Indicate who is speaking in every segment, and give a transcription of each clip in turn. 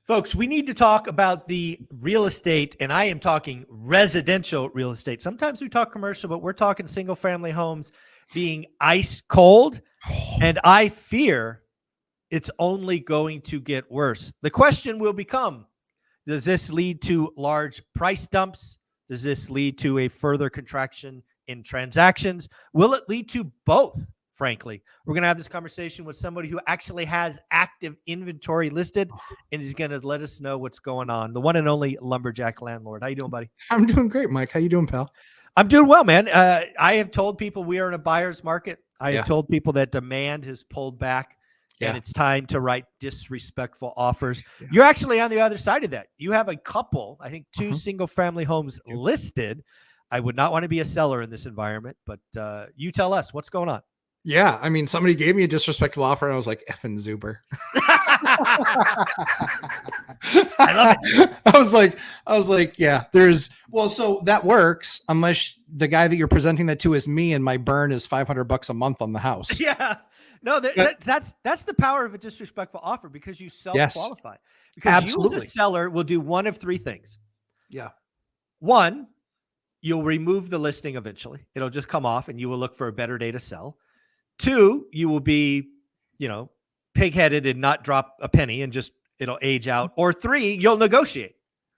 Speaker 1: Folks, we need to talk about the real estate, and I am talking residential real estate. Sometimes we talk commercial, but we're talking single-family homes being ice cold, and I fear it's only going to get worse. The question will become, does this lead to large price dumps? Does this lead to a further contraction in transactions? Will it lead to both? Frankly, we're going to have this conversation with somebody who actually has active inventory listed, and he's going to let us know what's going on. The one and only Lumberjack Landlord. How you doing, buddy?
Speaker 2: I'm doing great, Mike. How you doing, pal?
Speaker 1: I'm doing well, man. I have told people we are in a buyer's market. I have told people that demand has pulled back, and it's time to write disrespectful offers. You're actually on the other side of that. You have a couple, I think 2 single-family homes listed. I would not want to be a seller in this environment, but you tell us what's going on.
Speaker 2: Yeah, I mean, somebody gave me a disrespectful offer, and I was like, effing Zuber.
Speaker 1: I love it.
Speaker 2: I was like, yeah, so that works unless the guy that you're presenting that to is me, and my burn is $500 a month on the house.
Speaker 1: Yeah, no, that's the power of a disrespectful offer, because you self-qualify.
Speaker 2: Yes.
Speaker 1: Because
Speaker 2: Absolutely.
Speaker 1: you as a seller will do one of 3 things.
Speaker 2: Yeah.
Speaker 1: One, you'll remove the listing eventually. It'll just come off, and you will look for a better day to sell. 2, you will be, pig-headed and not drop a penny, and just it'll age out. Or 3, you'll negotiate.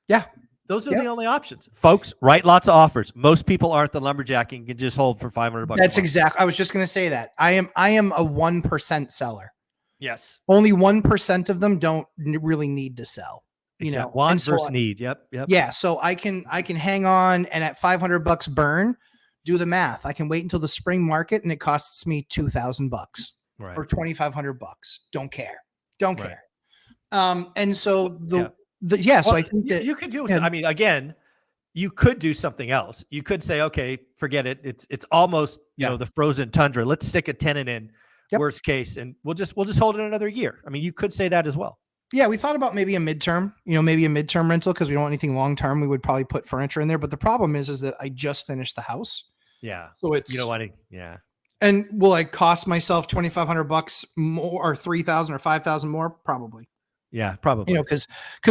Speaker 2: Yeah.
Speaker 1: Those are the only options. Folks, write lots of offers. Most people aren't the lumberjack and can just hold for $500.
Speaker 2: That's exactly. I was just going to say that. I am a 1% seller.
Speaker 1: Yes.
Speaker 2: Only 1% of them don't really need to sell.
Speaker 1: Want versus need. Yep.
Speaker 2: Yeah. So I can hang on, and at $500 burn, do the math. I can wait until the spring market, and it costs me $2,000 or $2,500. Don't care. And so so I think that
Speaker 1: you could do. I mean, again, you could do something else. You could say, okay, forget it. It's almost the frozen tundra. Let's stick a tenant in. Worst case, and we'll just hold it another year. I mean, you could say that as well.
Speaker 2: Yeah, we thought about maybe a midterm, rental, because we don't want anything long term. We would probably put furniture in there, but the problem is that I just finished the house.
Speaker 1: Yeah.
Speaker 2: So it's,
Speaker 1: you don't want to, yeah.
Speaker 2: And will I cost myself $2,500 more, or $3,000 or $5,000 more? Probably.
Speaker 1: Yeah, probably.
Speaker 2: Because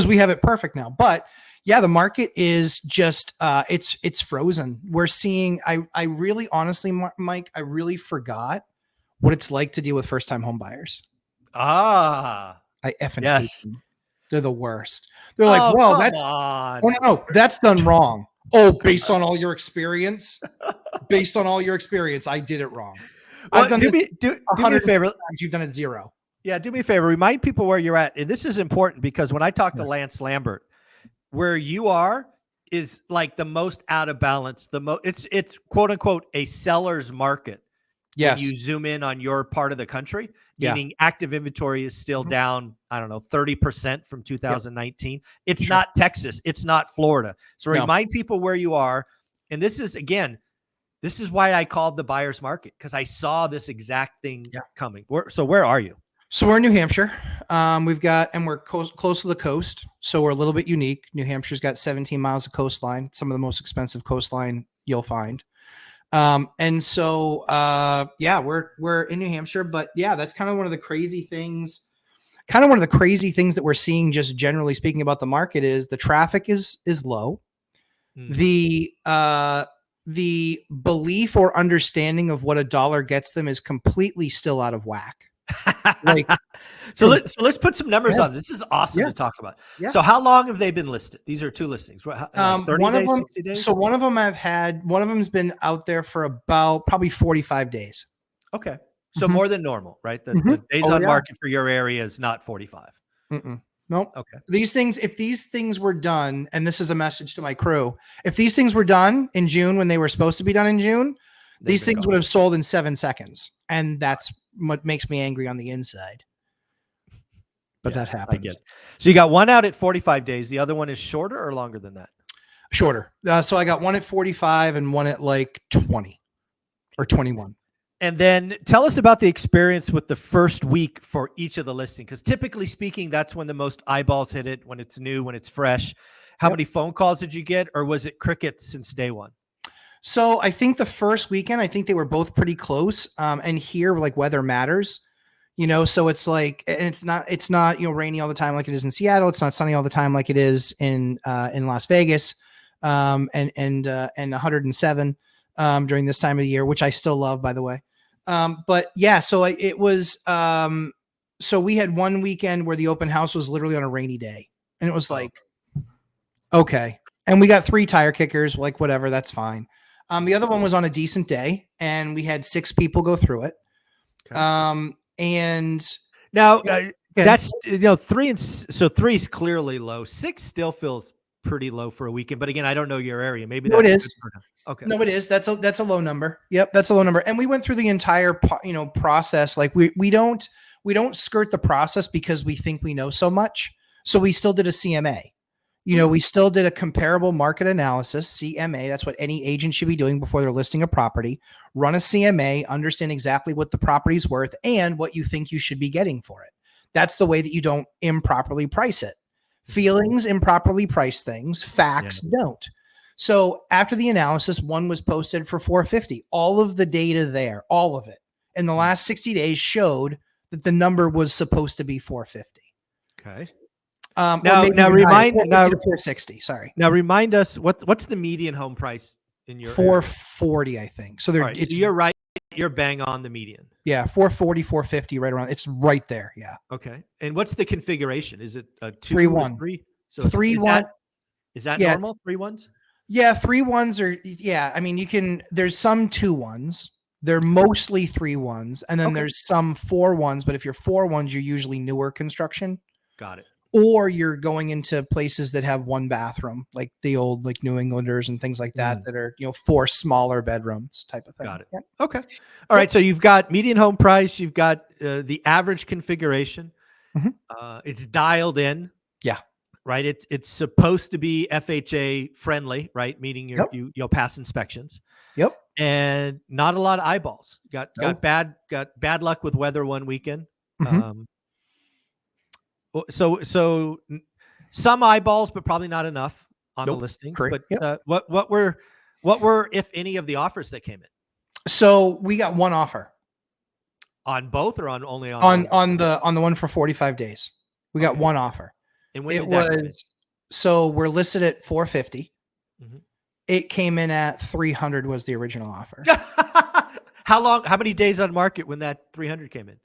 Speaker 2: we have it perfect now. But yeah, the market is just it's frozen. We're seeing. I really, honestly, Mike, I really forgot what it's like to deal with first time home buyers.
Speaker 1: I
Speaker 2: effing hate them. They're the worst. They're like, well, that's done wrong. Oh, based on all your experience, I did it wrong. I've done
Speaker 1: do me a favor.
Speaker 2: Times, you've done it 0.
Speaker 1: Yeah, do me a favor. Remind people where you're at. And this is important, because when I talk to Lance Lambert, where you are is like the most out of balance. It's quote unquote a seller's market.
Speaker 2: Yes.
Speaker 1: When you zoom in on your part of the country, meaning active inventory is still down, 30% from 2019. It's not Texas. It's not Florida. So remind people where you are. And this is why I called the buyer's market, because I saw this exact thing coming. So where are you?
Speaker 2: So we're in New Hampshire. We're close to the coast. So we're a little bit unique. New Hampshire's got 17 miles of coastline, some of the most expensive coastline you'll find. We're in New Hampshire, but that's kind of one of the crazy things that we're seeing, just generally speaking, about the market, is the traffic is low. The belief or understanding of what a dollar gets them is completely still out of whack.
Speaker 1: So let's put some numbers on. This is awesome to talk about. Yeah. So how long have they been listed? These are 2 listings. 30 days, 60 days?
Speaker 2: So one of them's been out there for about probably 45 days.
Speaker 1: Okay. So more than normal, right? The days on market for your area is not 45.
Speaker 2: Nope.
Speaker 1: Okay.
Speaker 2: If these things were done, and this is a message to my crew, if these things were done in June when they were supposed to be done in June, these things would have sold in 7 seconds. And that's what makes me angry on the inside. But that happens.
Speaker 1: I get it. So you got one out at 45 days. The other one is shorter or longer than that?
Speaker 2: Shorter. So I got one at 45 and one at like 20 or 21.
Speaker 1: And then tell us about the experience with the first week for each of the listings, because typically speaking, that's when the most eyeballs hit it, when it's new, when it's fresh. How many phone calls did you get, or was it crickets since day one?
Speaker 2: So I think the first weekend, they were both pretty close. And here, like, weather matters. So it's like, and it's not, rainy all the time like it is in Seattle. It's not sunny all the time like it is in Las Vegas, and 107 during this time of the year, which I still love, by the way. But yeah, so it was, so we had one weekend where the open house was literally on a rainy day, and it was like, okay. And we got 3 tire kickers, like whatever, that's fine. The other one was on a decent day, and we had 6 people go through it.
Speaker 1: Okay.
Speaker 2: And
Speaker 1: now that's 3 so 3 is clearly low. 6 still feels pretty low for a weekend, but again, I don't know your area. Maybe
Speaker 2: no, it is.
Speaker 1: Okay.
Speaker 2: No, it is. That's a low number. Yep, that's a low number. And we went through the entire process. Like we don't skirt the process because we think we know so much. So we still did a CMA. We still did a comparable market analysis, CMA. That's what any agent should be doing before they're listing a property. Run a CMA, understand exactly what the property's worth and what you think you should be getting for it. That's the way that you don't improperly price it. Feelings improperly price things. Facts don't. So after the analysis, one was posted for $450. All of the data there, all of it, in the last 60 days showed that the number was supposed to be $450.
Speaker 1: Okay.
Speaker 2: Now remind 460. Sorry.
Speaker 1: Now remind us what's the median home price in your
Speaker 2: 440, I think. So
Speaker 1: so you're right. You're bang on the median. Yeah,
Speaker 2: 440, 450, right around. It's right there. Yeah.
Speaker 1: Okay. And what's the configuration? Is it a 2-1? 3? So
Speaker 2: 3-1.
Speaker 1: Is that normal? 3-1s?
Speaker 2: Yeah, 3-1s are. Yeah, I mean, there's some 2-1s. They're mostly 3-1s, and then there's some 4-1s. But if you're 4-1s, you're usually newer construction.
Speaker 1: Got it.
Speaker 2: Or you're going into places that have 1 bathroom, like the old New Englanders and things like that, that are 4 smaller bedrooms type of thing.
Speaker 1: Got it. Yep. Okay. All right. So you've got median home price. You've got the average configuration.
Speaker 2: Mm-hmm.
Speaker 1: It's dialed in.
Speaker 2: Yeah.
Speaker 1: Right. It's supposed to be FHA friendly, right? Meaning you'll pass inspections.
Speaker 2: Yep.
Speaker 1: And not a lot of eyeballs. Got bad luck with weather one weekend.
Speaker 2: Mm-hmm.
Speaker 1: So some eyeballs, but probably not enough on the listings.
Speaker 2: Correct.
Speaker 1: But what were, if any, of the offers that came in?
Speaker 2: So we got 1 offer
Speaker 1: on both, or only
Speaker 2: on the one for 45 days. We got 1 offer.
Speaker 1: And when did that come in?
Speaker 2: So we're listed at 450.
Speaker 1: Mm-hmm.
Speaker 2: It came in at 300 was the original offer.
Speaker 1: How many days on market when that 300 came in?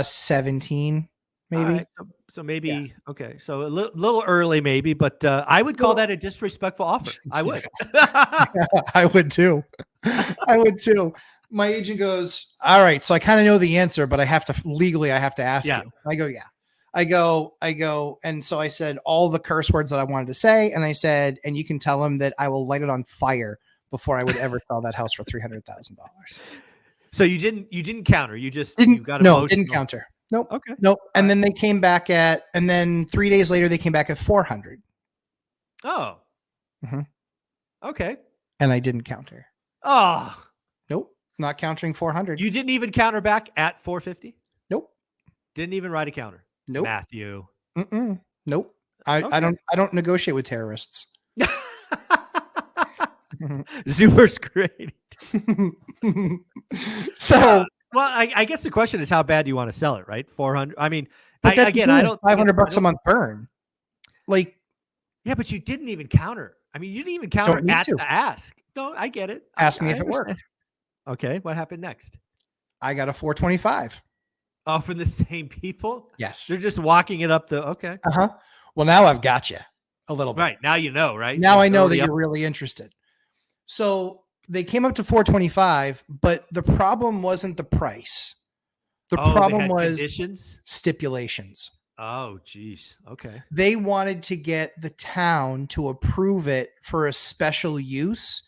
Speaker 2: 17. Maybe.
Speaker 1: Right, so maybe, okay. So a little early maybe, but I would call that a disrespectful offer. I would.
Speaker 2: I would too. I would too. My agent goes, all right, so I kind of know the answer, but I have to ask you. I go, yeah. I go. And so I said all the curse words that I wanted to say. And I said, and you can tell him that I will light it on fire before I would ever sell that house for $300,000.
Speaker 1: So you didn't counter. You just
Speaker 2: didn't counter. Nope.
Speaker 1: Okay.
Speaker 2: Nope. And then they came back and then 3 days later, they came back at 400.
Speaker 1: Oh.
Speaker 2: Mm-hmm.
Speaker 1: Okay.
Speaker 2: And I didn't counter.
Speaker 1: Oh.
Speaker 2: Nope. Not countering 400.
Speaker 1: You didn't even counter back at 450?
Speaker 2: Nope.
Speaker 1: Didn't even write a counter?
Speaker 2: Nope.
Speaker 1: Matthew.
Speaker 2: Nope. I don't negotiate with terrorists.
Speaker 1: Zuber's great.
Speaker 2: So,
Speaker 1: well, I guess the question is how bad do you want to sell it, right? 400. I mean,
Speaker 2: I don't $500 a month burn.
Speaker 1: Yeah, but you didn't even counter. I mean, you didn't even counter at the ask. No, I get it.
Speaker 2: Ask me if it worked.
Speaker 1: Okay, what happened next?
Speaker 2: I got a 425.
Speaker 1: Oh, from the same people?
Speaker 2: Yes.
Speaker 1: They're just walking it up okay.
Speaker 2: Well, now I've got you a little bit.
Speaker 1: Right. Now you know, right?
Speaker 2: Now I know that you're really interested. So they came up to 425, but the problem wasn't the price. The problem was
Speaker 1: conditions?
Speaker 2: Stipulations.
Speaker 1: Oh, geez. Okay.
Speaker 2: They wanted to get the town to approve it for a special use,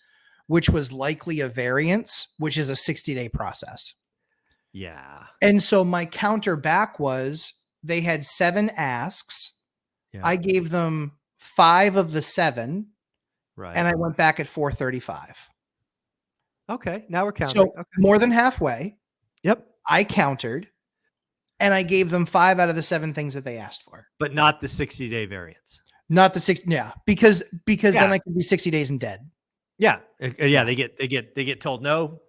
Speaker 2: which was likely a variance, which is a 60-day process.
Speaker 1: Yeah.
Speaker 2: And so my counter back was they had 7 asks. Yeah. I gave them 5 of the 7.
Speaker 1: Right.
Speaker 2: And I went back at 435.
Speaker 1: Okay. Now we're counting.
Speaker 2: So more than halfway.
Speaker 1: Yep.
Speaker 2: I countered and I gave them 5 out of the 7 things that they asked for.
Speaker 1: But not the 60-day variance.
Speaker 2: Not the 60. Yeah. Because then I could be 60 days and dead.
Speaker 1: Yeah. Yeah. They get told no,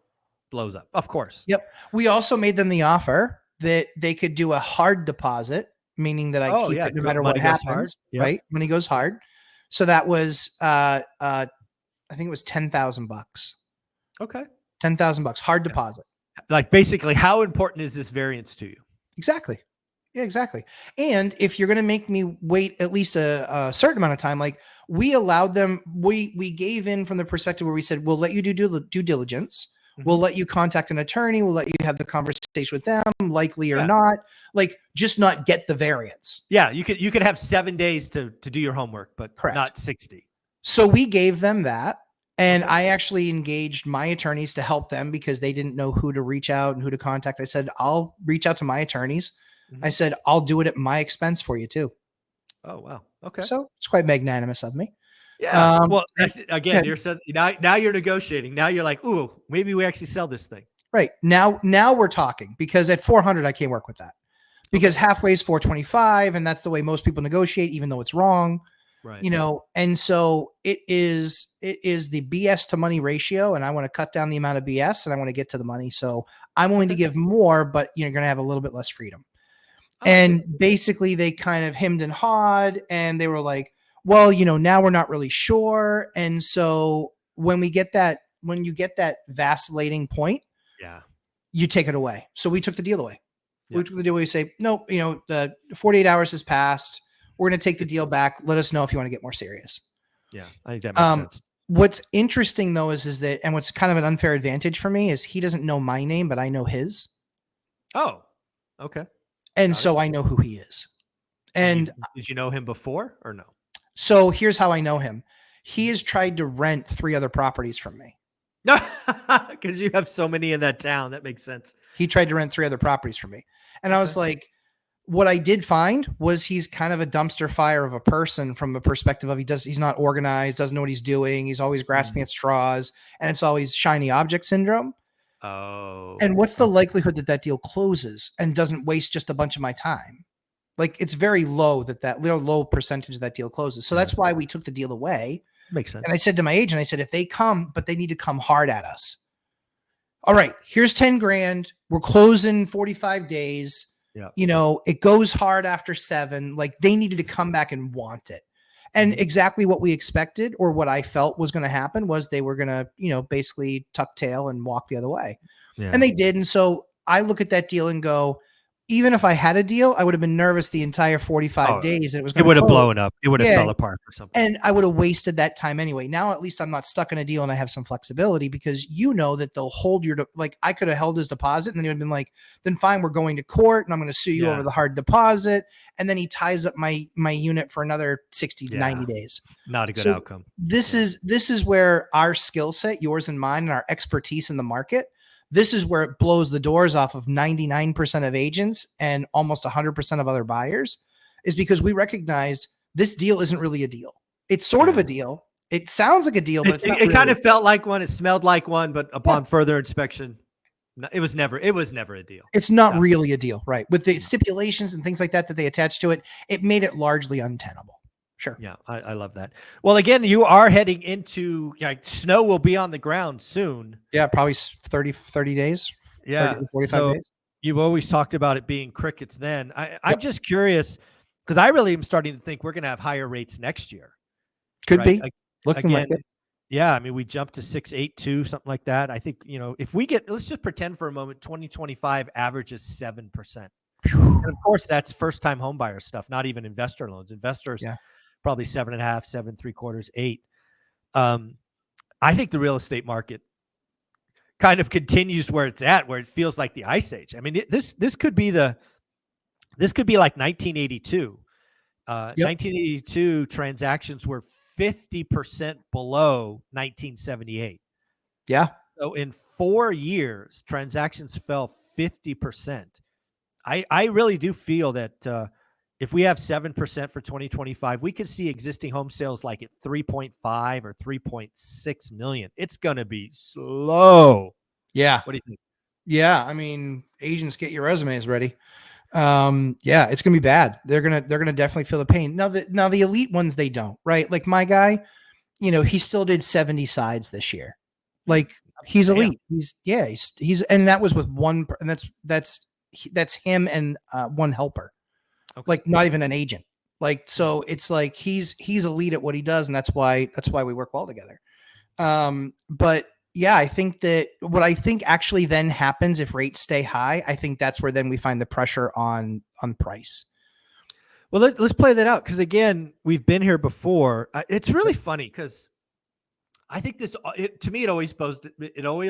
Speaker 1: blows up. Of course.
Speaker 2: Yep. We also made them the offer that they could do a hard deposit, meaning that I keep it no matter what happens, right? Money goes hard. So that was, I think it was $10,000.
Speaker 1: Okay.
Speaker 2: $10,000 hard deposit.
Speaker 1: Like basically, how important is this variance to you?
Speaker 2: Exactly. Yeah, exactly. And if you're going to make me wait at least a certain amount of time, like we allowed them, we gave in from the perspective where we said, we'll let you do due diligence. Mm-hmm. We'll let you contact an attorney. We'll let you have the conversation with them, likely or not, like just not get the variance.
Speaker 1: Yeah. You could have 7 days to do your homework, but not 60.
Speaker 2: So we gave them that. And I actually engaged my attorneys to help them because they didn't know who to reach out and who to contact. I said, I'll reach out to my attorneys. I said, I'll do it at my expense for you too.
Speaker 1: Oh, wow. Okay.
Speaker 2: So it's quite magnanimous of me.
Speaker 1: Yeah. Well, again, you're now you're negotiating. Now you're like, ooh, maybe we actually sell this thing.
Speaker 2: Right. Now we're talking, because at 400, I can't work with that, because halfway is 425. And that's the way most people negotiate, even though it's wrong. Right. And so it is the BS to money ratio. And I want to cut down the amount of BS and I want to get to the money. So I'm willing to give more, but you're going to have a little bit less freedom. And basically they kind of hemmed and hawed, and they were like, well, now we're not really sure. And so when you get that vacillating point, you take it away. So we took the deal away. Yeah. We took the deal away. We say, nope, the 48 hours has passed. We're going to take the deal back. Let us know if you want to get more serious.
Speaker 1: Yeah. I think that makes sense.
Speaker 2: What's interesting though, is that, and what's kind of an unfair advantage for me is he doesn't know my name, but I know his.
Speaker 1: Oh, okay.
Speaker 2: And so I know who he is. And
Speaker 1: did you know him before or no?
Speaker 2: So here's how I know him. He has tried to rent 3 other properties from me.
Speaker 1: No, because you have so many in that town. That makes sense.
Speaker 2: He tried to rent 3 other properties from me. And I was like, what I did find was he's kind of a dumpster fire of a person from a perspective of he's not organized, doesn't know what he's doing. He's always grasping at straws, and it's always shiny object syndrome.
Speaker 1: Oh.
Speaker 2: And what's the likelihood that deal closes and doesn't waste just a bunch of my time? Like, it's very low that low percentage of that deal closes. So that's why we took the deal away.
Speaker 1: Makes sense.
Speaker 2: And I said to my agent, I said, if they come, but they need to come hard at us. All right, here's 10 grand. We're closing 45 days. Yeah. It goes hard after 7. Like, they needed to come back and want it. And exactly what we expected, or what I felt was going to happen, was they were going to, basically tuck tail and walk the other way. Yeah. And they did. And so I look at that deal and go, even if I had a deal, I would have been nervous the entire 45 days. And it
Speaker 1: would have blown up. It would have fell apart or something.
Speaker 2: And I would have wasted that time anyway. Now, at least I'm not stuck in a deal and I have some flexibility, because that they'll hold like, I could have held his deposit and then he would have been like, then fine, we're going to court and I'm going to sue you over the hard deposit. And then he ties up my unit for another 60 to 90 days.
Speaker 1: Not a good outcome.
Speaker 2: This is where our skill set, yours and mine, and our expertise in the market, this is where it blows the doors off of 99% of agents and almost 100% of other buyers, is because we recognize this deal isn't really a deal. It's sort of a deal. It sounds like a deal, but it's not.
Speaker 1: It kind of felt like one. It smelled like one, but upon further inspection, it was never a deal.
Speaker 2: It's not really a deal, right? With the stipulations and things like that they attached to it, it made it largely untenable. Sure.
Speaker 1: Yeah, I love that. Well, again, you are heading into, snow will be on the ground soon.
Speaker 2: Yeah, probably 30 days.
Speaker 1: Yeah. 45 days. You've always talked about it being crickets then. I'm just curious, because I really am starting to think we're going to have higher rates next year.
Speaker 2: Could be. Looking like it.
Speaker 1: Yeah, I mean, we jumped to 682, something like that. I think, if we let's just pretend for a moment, 2025 averages 7%. And of course, that's first-time home buyer stuff, not even investor loans. Investors, probably 7.5, 7.75, 8. I think the real estate market kind of continues where it's at, where it feels like the ice age. I mean, this could be like 1982. 1982 transactions were 50% below 1978.
Speaker 2: Yeah.
Speaker 1: So in 4 years, transactions fell 50%. I really do feel that if we have 7% for 2025, we could see existing home sales like at 3.5 or 3.6 million. It's going to be slow.
Speaker 2: Yeah.
Speaker 1: What do you think?
Speaker 2: Yeah. I mean, agents, get your resumes ready. Yeah, it's going to be bad. They're going to definitely feel the pain. Now the elite ones, they don't, right? Like my guy, he still did 70 sides this year. Like, he's elite. He's and that was with one, and that's that's him and one helper,
Speaker 1: Okay.
Speaker 2: like not even an agent. Like, so it's like he's a lead at what he does, and that's why we work well together. But yeah, I think that what I think actually then happens if rates stay high, I think that's where then we find the pressure on price.
Speaker 1: Well, let's play that out, because again, we've been here before. It's really funny because I think to me, it always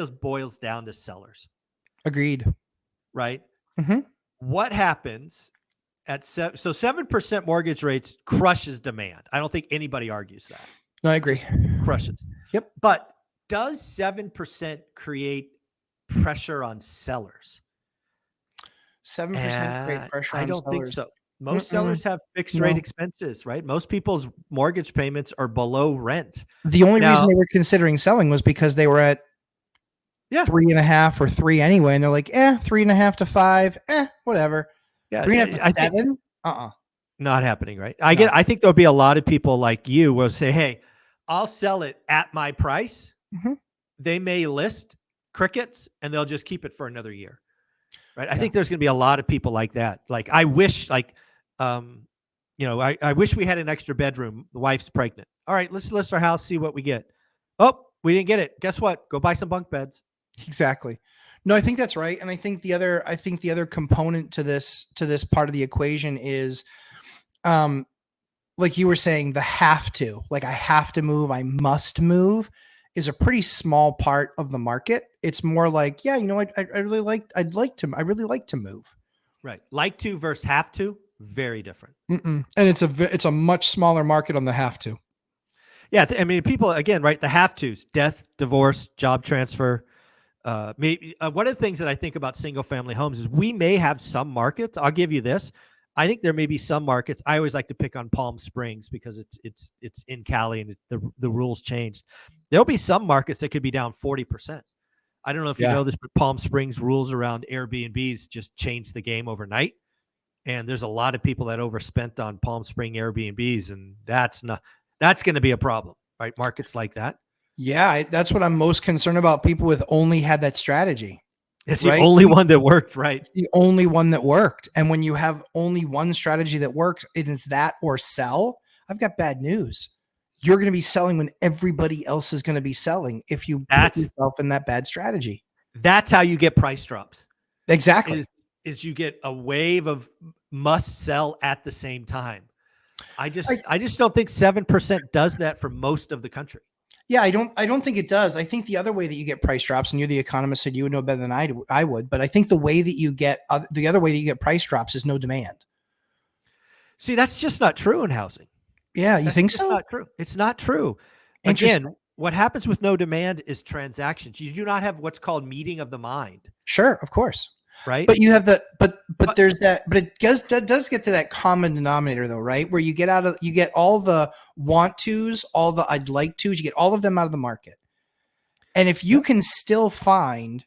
Speaker 1: boils down to sellers.
Speaker 2: Agreed.
Speaker 1: Right.
Speaker 2: Mm-hmm.
Speaker 1: What happens at 7% mortgage rates crushes demand. I don't think anybody argues that.
Speaker 2: No, I agree.
Speaker 1: Just crushes.
Speaker 2: Yep.
Speaker 1: But does 7% create pressure on sellers?
Speaker 2: 7% create pressure on sellers.
Speaker 1: I don't think so. Most sellers have fixed rate expenses, right? Most people's mortgage payments are below rent.
Speaker 2: The only reason they were considering selling was because they were at 3.5 or 3 anyway, and they're like, 3.5 to 5, whatever.
Speaker 1: Yeah,
Speaker 2: 3.5 to 7.
Speaker 1: Not happening, right? I think there'll be a lot of people like you will say, "Hey, I'll sell it at my price."
Speaker 2: Mm-hmm.
Speaker 1: They may list crickets, and they'll just keep it for another year, right? I think there's going to be a lot of people like that. Like, I wish, I wish we had an extra bedroom. The wife's pregnant. All right, let's list our house, see what we get. Oh, we didn't get it. Guess what? Go buy some bunk beds.
Speaker 2: Exactly. No, I think that's right. And I think the other component to this part of the equation is, like you were saying, the have to, like I have to move, I must move, is a pretty small part of the market. It's more like, I'd really like to move.
Speaker 1: Right. Like to versus have to, very different.
Speaker 2: And it's a much smaller market on the have to.
Speaker 1: Yeah. I mean, people, again, right, the have tos, death, divorce, job transfer. Maybe one of the things that I think about single family homes is we may have some markets. I'll give you this. I think there may be some markets. I always like to pick on Palm Springs because it's in Cali and the rules changed. There'll be some markets that could be down 40%. I don't know if you know this, but Palm Springs rules around Airbnbs just changed the game overnight. And there's a lot of people that overspent on Palm Spring Airbnbs, and that's going to be a problem, right? Markets like that.
Speaker 2: Yeah, that's what I'm most concerned about. People with only had that strategy.
Speaker 1: It's the only one that worked, right?
Speaker 2: It's the only one that worked. And when you have only one strategy that works, it is that or sell. I've got bad news. You're going to be selling when everybody else is going to be selling if you put yourself in that bad strategy.
Speaker 1: That's how you get price drops.
Speaker 2: Exactly.
Speaker 1: Is you get a wave of must sell at the same time. I just don't think 7% does that for most of the country.
Speaker 2: Yeah, I don't think it does. I think the other way that you get price drops, and you're the economist, and you would know better than I would, but I think the other way that you get price drops is no demand.
Speaker 1: See, that's just not true in housing.
Speaker 2: Yeah, you think so?
Speaker 1: It's not true. It's not true. Again, what happens with no demand is transactions. You do not have what's called meeting of the mind.
Speaker 2: Sure, of course.
Speaker 1: Right.
Speaker 2: But you have there's that, but it does get to that common denominator though, right? Where you get all the want tos, all the I'd like tos, you get all of them out of the market. And if you can still find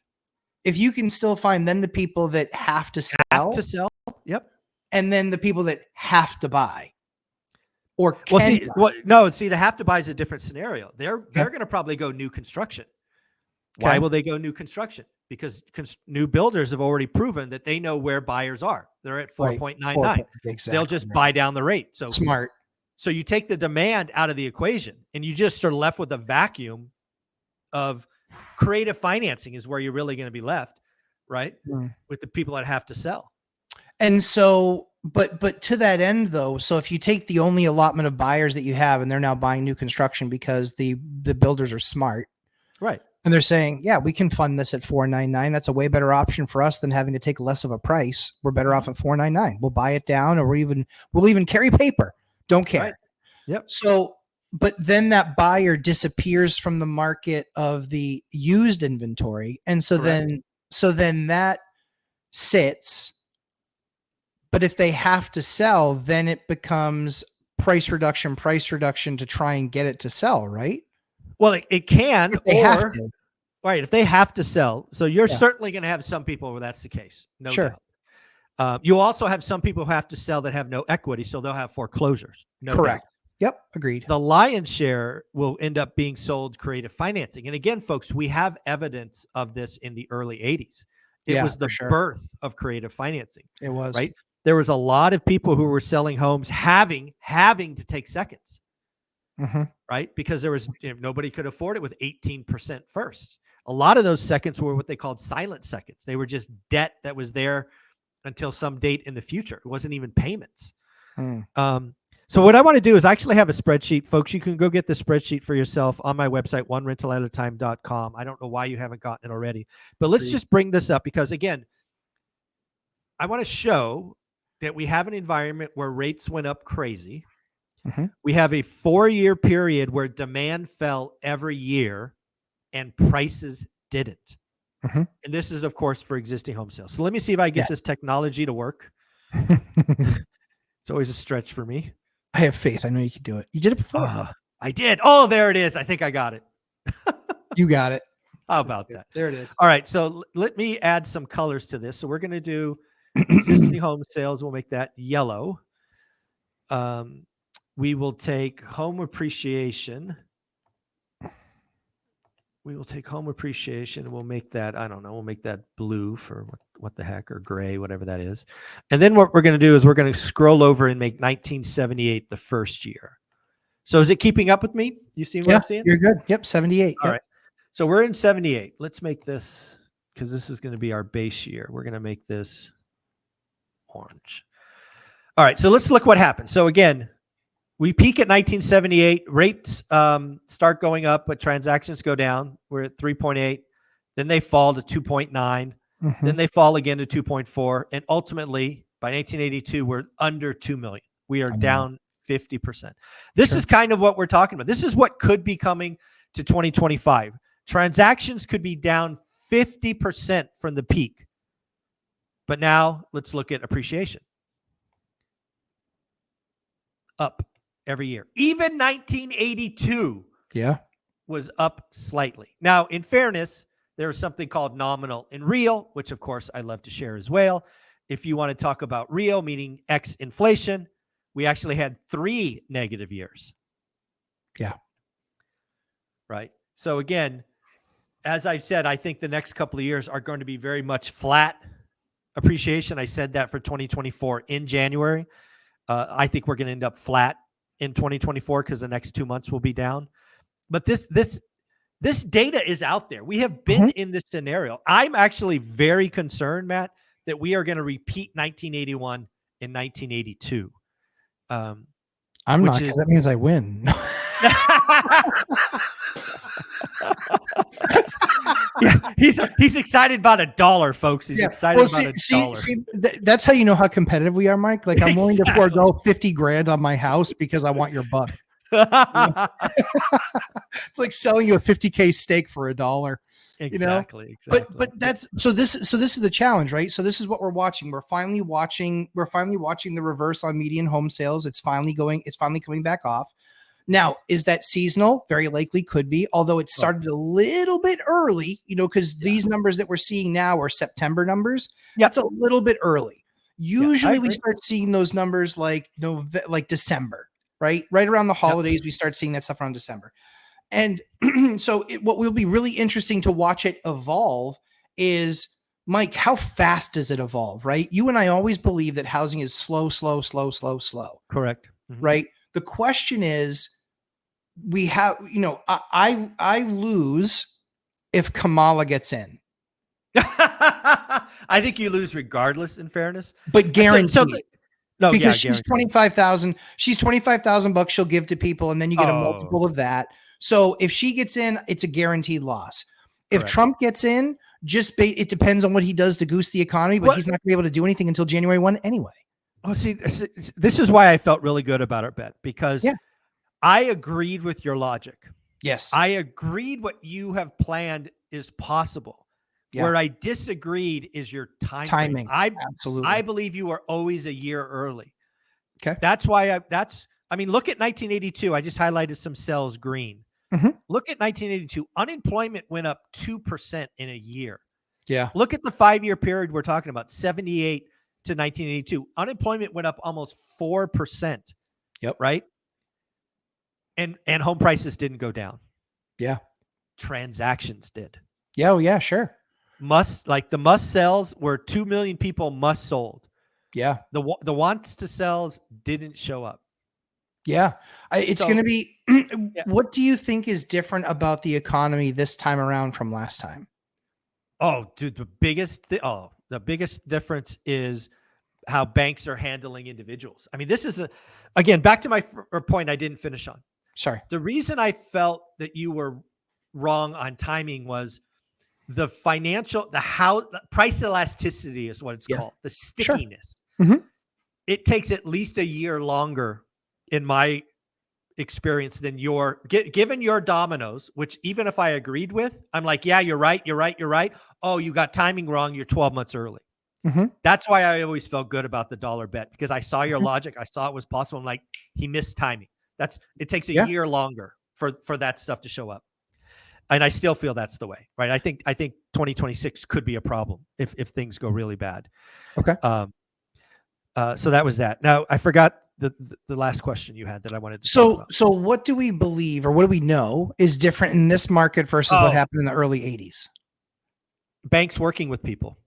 Speaker 2: then the people that have to sell.
Speaker 1: Yep.
Speaker 2: And then the people that have to buy. Or
Speaker 1: the have to buy is a different scenario. They're going to probably go new construction. Okay. Why will they go new construction? Because new builders have already proven that they know where buyers are. They're at 4.99. Exactly. They'll just buy down the rate. So
Speaker 2: smart.
Speaker 1: So you take the demand out of the equation, and you just are left with a vacuum of creative financing is where you're really going to be left, right? With the people that have to sell.
Speaker 2: And so, but to that end though, so if you take the only allotment of buyers that you have, and they're now buying new construction because the builders are smart,
Speaker 1: right?
Speaker 2: And they're saying, yeah, we can fund this at 4.99. That's a way better option for us than having to take less of a price. We're better off at 4.99. We'll buy it down, or we'll even carry paper. Don't care.
Speaker 1: Right. Yep.
Speaker 2: So, but then that buyer disappears from the market of the used inventory. And so then that sits. But if they have to sell, then it becomes price reduction to try and get it to sell, right?
Speaker 1: Well, it can,
Speaker 2: if they have to.
Speaker 1: Right, if they have to sell. So you're certainly going to have some people where that's the case. No doubt. You also have some people who have to sell that have no equity, so they'll have foreclosures.
Speaker 2: Correct. Doubt. Yep, agreed.
Speaker 1: The lion's share will end up being sold creative financing. And again, folks, we have evidence of this in the early 80s. It was the
Speaker 2: for sure.
Speaker 1: birth of creative financing.
Speaker 2: It was.
Speaker 1: Right. There was a lot of people who were selling homes having to take seconds. Right. Because there was, nobody could afford it with 18% first. A lot of those seconds were what they called silent seconds. They were just debt that was there until some date in the future. It wasn't even payments. So what I want to do is I actually have a spreadsheet, folks. You can go get the spreadsheet for yourself on my website, onerentalatatime.com. I don't know why you haven't gotten it already, but let's just bring this up because, again, I want to show that we have an environment where rates went up crazy. We have a 4-year period where demand fell every year and prices didn't. And this is, of course, for existing home sales. So let me see if I get this technology to work. It's always a stretch for me.
Speaker 2: I have faith. I know you can do it. You did it before.
Speaker 1: I did. Oh, there it is. I think I got it.
Speaker 2: You got it.
Speaker 1: How about that?
Speaker 2: There it is.
Speaker 1: All right. So let me add some colors to this. So we're going to do existing home sales. We'll make that yellow. We will take home appreciation. We'll make that, I don't know, we'll make that blue for what the heck, or gray, whatever that is. And then what we're going to do is we're going to scroll over and make 1978 the first year. So is it keeping up with me? You see what I'm seeing?
Speaker 2: You're good. Yep. 78.
Speaker 1: All right. So we're in 78. Let's make this, because this is going to be our base year. We're going to make this orange. All right. So let's look what happened. So again, we peak at 1978. Rates start going up, but transactions go down. We're at 3.8. Then they fall to 2.9. Then they fall again to 2.4. And ultimately, by 1982, we're under 2 million. We are down 50%. This is kind of what we're talking about. This is what could be coming to 2025. Transactions could be down 50% from the peak. But now let's look at appreciation. Up every year. Even 1982 was up slightly. Now, in fairness, there is something called nominal and real, which of course I love to share as well. If you want to talk about real, meaning X inflation, we actually had 3 negative years. Right. So again, as I've said, I think the next couple of years are going to be very much flat appreciation. I said that for 2024 in January. I think we're going to end up flat in 2024 because the next 2 months will be down. But this data is out there. We have been in this scenario. I'm actually very concerned, Matt, that we are going to repeat 1981 and 1982.
Speaker 2: I'm not, because that means I win.
Speaker 1: Yeah, he's excited about $1, folks. He's excited about $1.
Speaker 2: See, that's how you know how competitive we are, Mike. Like, I'm willing to forego 50 grand on my house because I want your buck. It's like selling you a 50K steak for $1.
Speaker 1: Exactly.
Speaker 2: But that's so this is the challenge, right? So this is what we're watching. We're finally watching the reverse on median home sales. It's finally coming back off. Now, is that seasonal? Very likely could be, although it started a little bit early, because these numbers that we're seeing now are September numbers. That's a little bit early. Usually we start seeing those numbers like December, right? Right around the holidays, we start seeing that stuff around December. And so what will be really interesting to watch it evolve is, Mike, how fast does it evolve, right? You and I always believe that housing is slow.
Speaker 1: Correct.
Speaker 2: Right? The question is, we have, I lose if Kamala gets in.
Speaker 1: I think you lose regardless, in fairness.
Speaker 2: But guaranteed.
Speaker 1: Because
Speaker 2: she's 25,000. She's $25,000 she'll give to people, and then you get a multiple of that. So if she gets in, it's a guaranteed loss. If Trump gets in, it depends on what he does to goose the economy, but he's not going to be able to do anything until January 1 anyway.
Speaker 1: Well, see, this is why I felt really good about our bet, because I agreed with your logic.
Speaker 2: Yes.
Speaker 1: I agreed what you have planned is possible. Yeah. Where I disagreed is your timing.
Speaker 2: Absolutely.
Speaker 1: I believe you are always a year early.
Speaker 2: Okay.
Speaker 1: That's why look at 1982. I just highlighted some cells green. Look at 1982. Unemployment went up 2% in a year.
Speaker 2: Yeah.
Speaker 1: Look at the 5-year period we're talking about, 78 to 1982. Unemployment went up almost 4%.
Speaker 2: Yep.
Speaker 1: Right. And home prices didn't go down.
Speaker 2: Yeah.
Speaker 1: Transactions did.
Speaker 2: Yeah. Oh, yeah, sure.
Speaker 1: the must sells were 2 million people must sold.
Speaker 2: Yeah.
Speaker 1: The wants to sells didn't show up.
Speaker 2: Yeah. It's
Speaker 1: So-
Speaker 2: going to be,
Speaker 1: Yeah.
Speaker 2: what do you think is different about the economy this time around from last time?
Speaker 1: Oh, dude, the biggest difference is how banks are handling individuals. I mean, this is again, back to my point I didn't finish on.
Speaker 2: Sorry.
Speaker 1: The reason I felt that you were wrong on timing was the price elasticity is what it's called. The stickiness.
Speaker 2: Sure. Mm-hmm.
Speaker 1: It takes at least a year longer in my experience than given your dominoes, which even if I agreed with, I'm like, yeah, you're right. Oh, you got timing wrong. You're 12 months early.
Speaker 2: Mm-hmm.
Speaker 1: That's why I always felt good about the dollar bet, because I saw your logic. I saw it was possible. I'm like, he missed timing. It takes a year longer for that stuff to show up. And I still feel that's the way, right? I think 2026 could be a problem if things go really bad.
Speaker 2: Okay.
Speaker 1: So that was that. Now I forgot the last question you had that I wanted to talk about.
Speaker 2: So what do we believe, or what do we know is different in this market versus what happened in the early 80s?
Speaker 1: Banks working with people.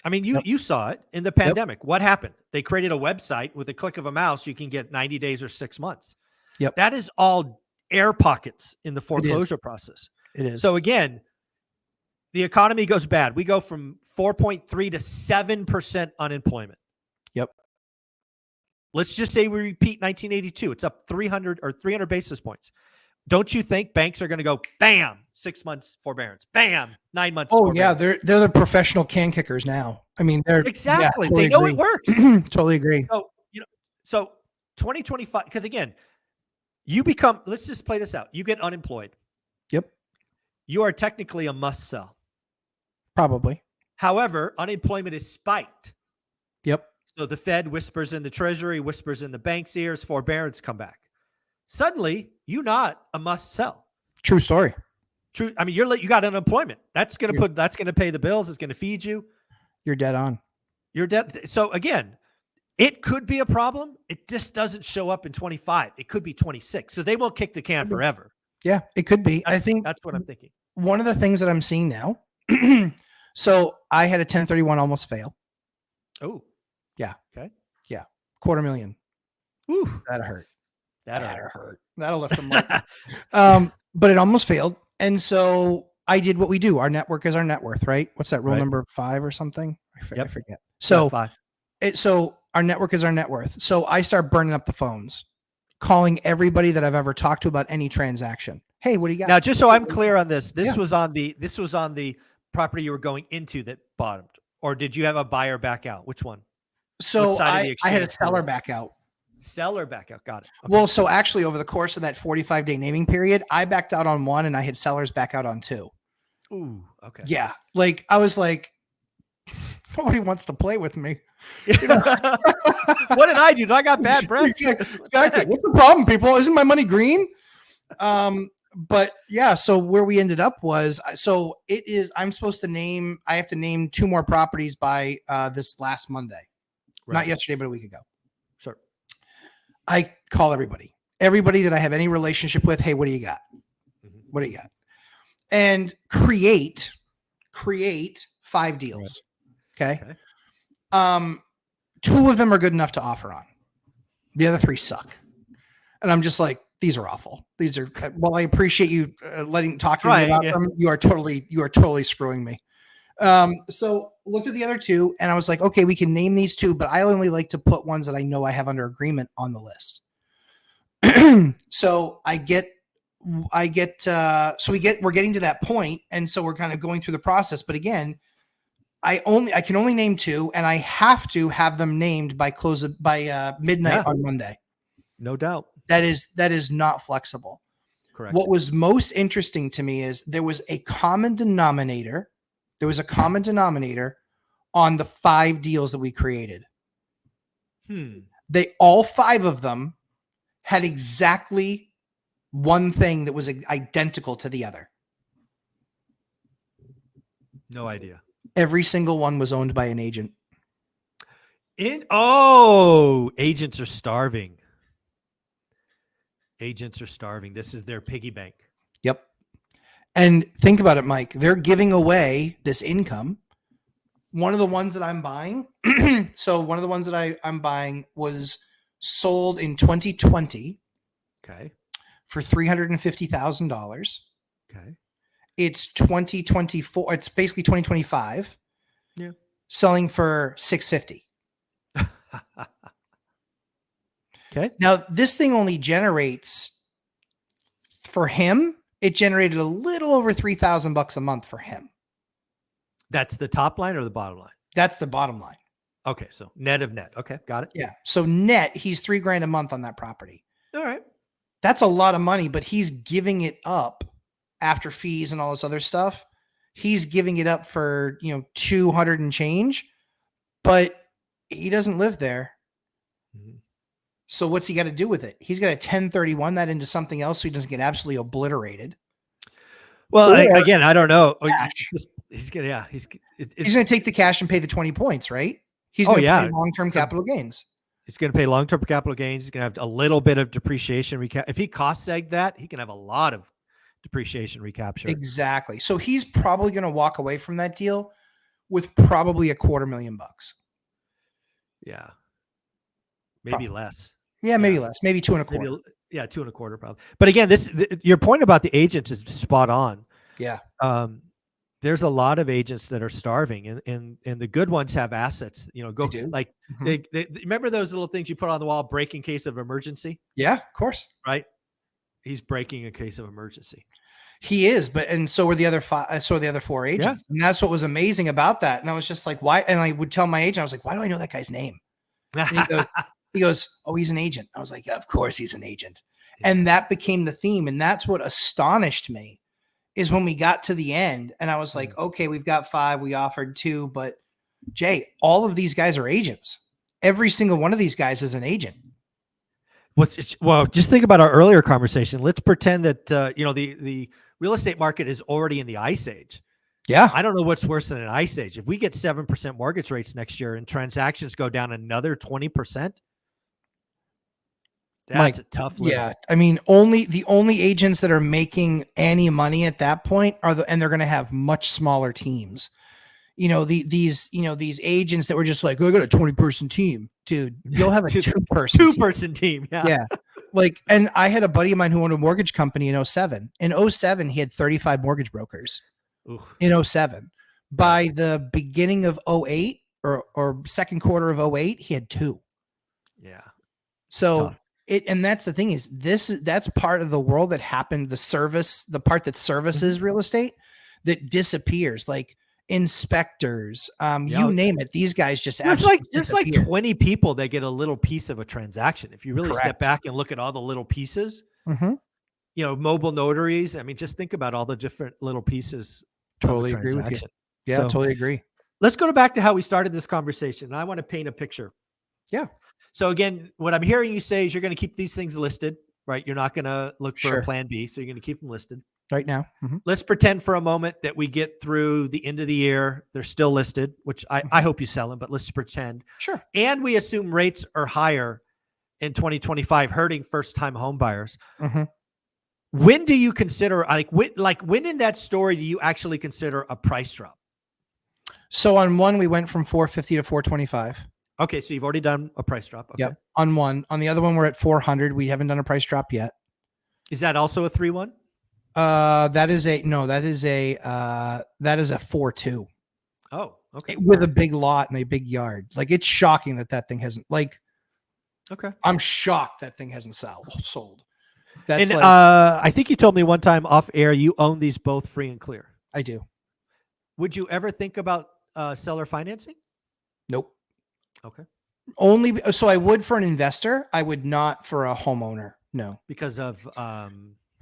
Speaker 1: I mean, you saw it in the pandemic. What happened? They created a website with a click of a mouse. You can get 90 days or 6 months.
Speaker 2: Yep.
Speaker 1: That is all air pockets in the foreclosure process.
Speaker 2: It is.
Speaker 1: So again, the economy goes bad. We go from 4.3 to 7% unemployment.
Speaker 2: Yep.
Speaker 1: Let's just say we repeat 1982. It's up 300 basis points. Don't you think banks are going to go, bam, 6 months forbearance, bam, 9 months?
Speaker 2: Oh
Speaker 1: forbearance.
Speaker 2: yeah, they're the professional can kickers now. I mean, they're
Speaker 1: exactly.
Speaker 2: Yeah, totally
Speaker 1: they know
Speaker 2: agree.
Speaker 1: it works.
Speaker 2: Totally agree.
Speaker 1: So 2025, because again, let's just play this out. You get unemployed.
Speaker 2: Yep.
Speaker 1: You are technically a must sell.
Speaker 2: Probably.
Speaker 1: However, unemployment is spiked.
Speaker 2: Yep.
Speaker 1: So the Fed whispers in the Treasury, whispers in the bank's ears, forbearance come back. Suddenly, you're not a must sell.
Speaker 2: True story.
Speaker 1: True. I mean, you got unemployment. That's going to pay the bills. It's going to feed you.
Speaker 2: You're dead on.
Speaker 1: You're dead. So again, it could be a problem. It just doesn't show up in 25. It could be 26. So they won't kick the can forever.
Speaker 2: Yeah, it could be. I think
Speaker 1: that's what I'm thinking.
Speaker 2: One of the things that I'm seeing now. So I had a 1031 almost fail.
Speaker 1: Oh,
Speaker 2: yeah.
Speaker 1: Okay.
Speaker 2: Yeah. $250,000.
Speaker 1: Woo.
Speaker 2: That hurt.
Speaker 1: That'll hurt.
Speaker 2: That'll lift them up. But it almost failed. And so I did what we do. Our network is our net worth, right? What's that rule number 5 or something? I forget. So our network is our net worth. So I start burning up the phones, calling everybody that I've ever talked to about any transaction. Hey, what do you got?
Speaker 1: Now, just so I'm clear on this, this was on the property you were going into that bottomed, or did you have a buyer back out? Which one?
Speaker 2: So I had a seller back out.
Speaker 1: Seller back out. Got it. Okay.
Speaker 2: Well, so actually over the course of that 45-day naming period, I backed out on 1 and I had sellers back out on 2.
Speaker 1: Ooh, okay.
Speaker 2: Yeah. Like I was like, nobody wants to play with me.
Speaker 1: You know? What did I do? I got bad breath.
Speaker 2: Exactly. What's the problem, people? Isn't my money green? But yeah, so where we ended up was, I'm supposed to I have to name 2 more properties by this last Monday. Right. Not yesterday, but a week ago.
Speaker 1: Sure.
Speaker 2: I call everybody that I have any relationship with. Hey, what do you got? Mm-hmm. What do you got? And create 5 deals. Right. Okay. 2 of them are good enough to offer on. The other 3 suck. And I'm just like, these are awful. These are, well, I appreciate you talking to me about them. You are totally screwing me. So looked at the other 2 and I was like, okay, we can name these 2, but I only like to put ones that I know I have under agreement on the list. So we're getting to that point. And so we're kind of going through the process, but again, I can only name 2 and I have to have them named by midnight on Monday.
Speaker 1: No doubt.
Speaker 2: That is not flexible.
Speaker 1: Correct.
Speaker 2: What was most interesting to me is there was a common denominator. There was a common denominator on the 5 deals that we created. All 5 of them had exactly one thing that was identical to the other.
Speaker 1: No idea.
Speaker 2: Every single one was owned by an agent.
Speaker 1: Agents are starving. Agents are starving. This is their piggy bank.
Speaker 2: Yep. And think about it, Mike. They're giving away this income. One of the ones that I'm buying, so one of the ones that I'm buying was sold in 2020
Speaker 1: Okay.
Speaker 2: for $350,000.
Speaker 1: Okay.
Speaker 2: It's 2024. It's basically 2025.
Speaker 1: Yeah.
Speaker 2: Selling for $650.
Speaker 1: Okay.
Speaker 2: Now, this thing only generates for him. It generated a little over $3,000 a month for him.
Speaker 1: That's the top line or the bottom line?
Speaker 2: That's the bottom line.
Speaker 1: Okay. So net of net. Okay. Got it.
Speaker 2: Yeah. So net, he's $3,000 a month on that property.
Speaker 1: All right.
Speaker 2: That's a lot of money, but he's giving it up after fees and all this other stuff. He's giving it up for, 200 and change, but he doesn't live there.
Speaker 1: Mm-hmm.
Speaker 2: So what's he got to do with it? He's got to 1031 that into something else so he doesn't get absolutely obliterated.
Speaker 1: Well, again, I don't know. He's gonna, he's
Speaker 2: going to take the cash and pay the 20 points, right? He's going to pay long-term capital gains.
Speaker 1: He's going to pay long-term capital gains. He's going to have a little bit of depreciation. If he cost seg that, he can have a lot of depreciation recapture.
Speaker 2: Exactly. So he's probably going to walk away from that deal with probably $250,000.
Speaker 1: Yeah. Maybe less.
Speaker 2: Yeah, maybe less. Maybe 2.25.
Speaker 1: Maybe, 2.25 probably. But again, your point about the agents is spot on.
Speaker 2: Yeah.
Speaker 1: There's a lot of agents that are starving, and the good ones have assets. Go like they remember those little things you put on the wall, break in case of emergency.
Speaker 2: Yeah, of course.
Speaker 1: Right. He's breaking in case of emergency.
Speaker 2: He is, and so were the other five. So the other four agents, and that's what was amazing about that. And I was just like, why? And I would tell my agent, I was like, why do I know that guy's name? And he goes, oh, he's an agent. I was like, yeah, of course he's an agent. Yeah. And that became the theme. And that's what astonished me is when we got to the end and I was like, okay, we've got 5, we offered 2, but Jay, all of these guys are agents. Every single one of these guys is an agent.
Speaker 1: Well, just think about our earlier conversation. Let's pretend that, the real estate market is already in the ice age.
Speaker 2: Yeah.
Speaker 1: I don't know what's worse than an ice age. If we get 7% mortgage rates next year and transactions go down another 20%, that's a tough living.
Speaker 2: Yeah. I mean, the only agents that are making any money at that point and they're going to have much smaller teams. These agents that were just like, oh, I got a 20-person team, dude, you'll have a 2-person
Speaker 1: team.
Speaker 2: Yeah. And I had a buddy of mine who owned a mortgage company in 2007. In 2007, he had 35 mortgage brokers.
Speaker 1: Oof.
Speaker 2: In 2007. By the beginning of 2008 or second quarter of 2008, he had 2.
Speaker 1: Yeah.
Speaker 2: So and that's the thing is that's part of the world that happened. The part that services real estate that disappears, like inspectors, you name it. These guys just
Speaker 1: there's like 20 people that get a little piece of a transaction. If you really step back and look at all the little pieces, mobile notaries. I mean, just think about all the different little pieces.
Speaker 2: Totally agree with you. Yeah, totally agree.
Speaker 1: Let's go back to how we started this conversation. I want to paint a picture.
Speaker 2: Yeah.
Speaker 1: So again, what I'm hearing you say is you're going to keep these things listed, right? You're not going to look for a plan B. So you're going to keep them listed
Speaker 2: right now.
Speaker 1: Let's pretend for a moment that we get through the end of the year. They're still listed, which I hope you sell them, but let's pretend. Sure. And we assume rates are higher in 2025, hurting first-time home buyers. When do you consider, when in that story do you actually consider a price drop?
Speaker 2: So on one, we went from 450 to 425.
Speaker 1: Okay, so you've already done a price drop. Okay.
Speaker 2: Yep. On one. On the other one, we're at 400. We haven't done a price drop yet.
Speaker 1: Is that also a 3-1?
Speaker 2: That is a 4-2.
Speaker 1: Oh, okay.
Speaker 2: With a big lot and a big yard. Like, it's shocking that thing hasn't, okay. I'm shocked that thing hasn't sold. That's
Speaker 1: I think you told me one time off air, you own these both free and clear.
Speaker 2: I do.
Speaker 1: Would you ever think about seller financing?
Speaker 2: Nope.
Speaker 1: Okay.
Speaker 2: So I would for an investor. I would not for a homeowner. No.
Speaker 1: Because of